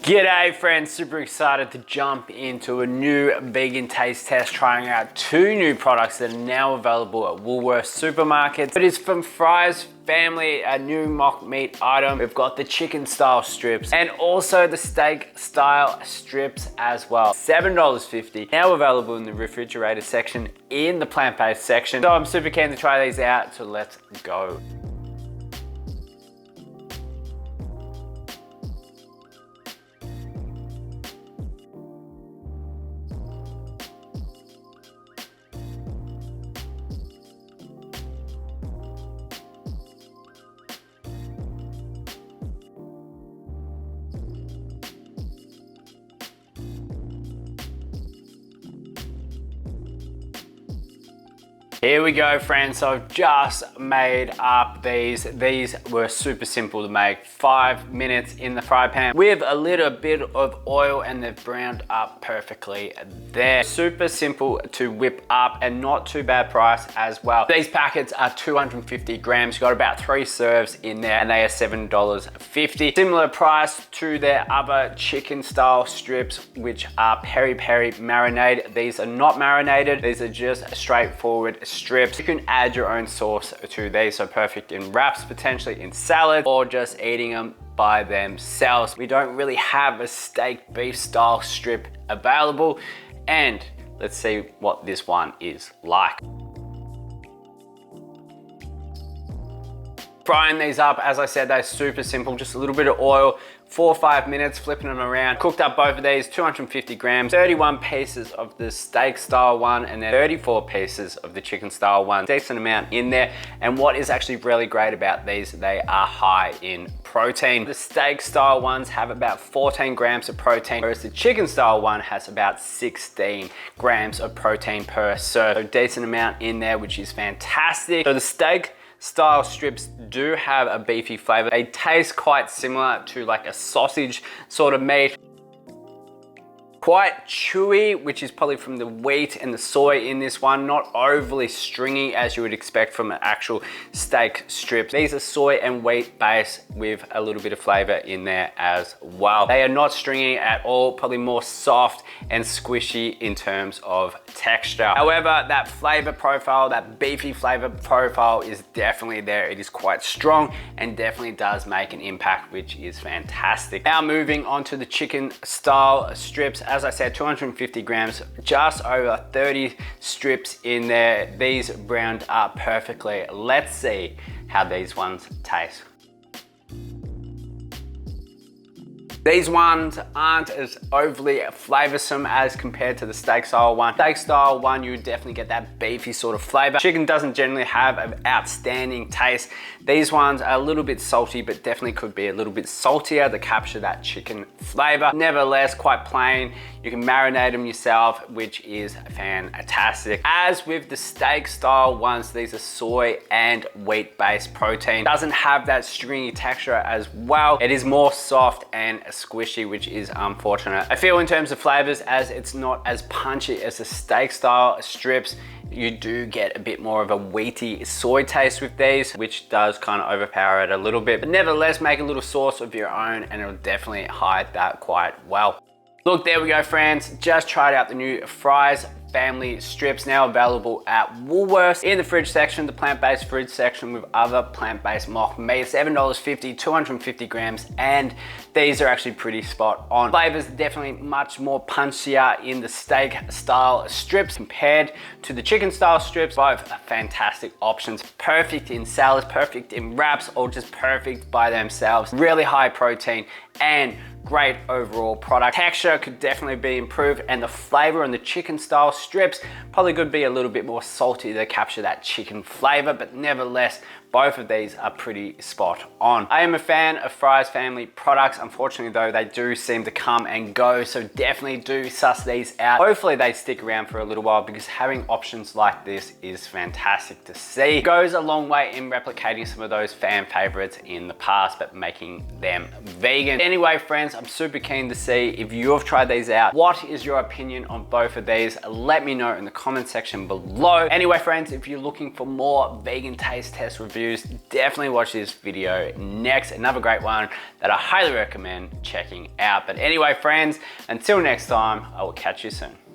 G'day friends, super excited to jump into a new vegan taste test, trying out two new products that are now available at Woolworths supermarkets. It is from Fry's family, a new mock meat item. We've got the chicken style strips and also the steak style strips as well. $7.50, now available in the refrigerator section in the plant-based section. So I'm super keen to try these out, so let's go. Here we go friends, so I've just made up these. These were super simple to make. 5 minutes in the fry pan with a little bit of oil and they've browned up perfectly there. Super simple to whip up and not too bad price as well. These packets are 250 grams, you've got about 3 serves in there and they are $7.50. Similar price to their other chicken style strips, which are peri-peri marinated. These are not marinated, these are just straightforward strips. You can add your own sauce to these, so perfect in wraps, potentially in salad, or just eating them by themselves. We don't really have a steak beef style strip available, and let's see what this one is like. Frying these up, as I said, they're super simple, just a little bit of oil, 4 or 5 minutes, flipping them around. Cooked up both of these, 250 grams, 31 pieces of the steak style one, and then 34 pieces of the chicken style one. Decent amount in there. And what is actually really great about these, they are high in protein. The steak style ones have about 14 grams of protein, whereas the chicken style one has about 16 grams of protein per serve. So decent amount in there, which is fantastic. So the steak style strips do have a beefy flavor. They taste quite similar to like a sausage sort of meat. Quite chewy, which is probably from the wheat and the soy in this one. Not overly stringy as you would expect from an actual steak strip. These are soy and wheat based with a little bit of flavor in there as well. They are not stringy at all, probably more soft and squishy in terms of texture. However, that flavor profile, that beefy flavor profile is definitely there. It is quite strong and definitely does make an impact, which is fantastic. Now moving on to the chicken style strips. As I said, 250 grams, just over 30 strips in there. These browned up perfectly. Let's see how these ones taste. These ones aren't as overly flavorsome as compared to the steak style one. Steak style one, you would definitely get that beefy sort of flavor. Chicken doesn't generally have an outstanding taste. These ones are a little bit salty, but definitely could be a little bit saltier to capture that chicken flavor. Nevertheless, quite plain. You can marinate them yourself, which is fantastic. As with the steak style ones, these are soy and wheat based protein. Doesn't have that stringy texture as well. It is more soft and squishy, which is unfortunate. I feel in terms of flavors, as it's not as punchy as the steak style strips, you do get a bit more of a wheaty soy taste with these, which does kind of overpower it a little bit. But nevertheless, make a little sauce of your own and it'll definitely hide that quite well. Look, there we go friends, just tried out the new Fry's family strips, now available at Woolworths. In the fridge section, the plant-based fridge section with other plant-based mock meat, $7.50, 250 grams, and these are actually pretty spot on. Flavors definitely much more punchier in the steak style strips compared to the chicken style strips. Both are fantastic options, perfect in salads, perfect in wraps, or just perfect by themselves. Really high protein and great overall product. Texture could definitely be improved, and the flavor on the chicken style strips probably could be a little bit more salty to capture that chicken flavor, but nevertheless, both of these are pretty spot on. I am a fan of Fry's family products. Unfortunately though, they do seem to come and go, so definitely do suss these out. Hopefully they stick around for a little while, because having options like this is fantastic to see. It goes a long way in replicating some of those fan favorites in the past, but making them vegan. Anyway friends, I'm super keen to see if you've tried these out. What is your opinion on both of these? Let me know in the comment section below. Anyway friends, if you're looking for more vegan taste test reviews, reviews, definitely watch this video next. Another great one that I highly recommend checking out. But anyway, friends, until next time, I will catch you soon.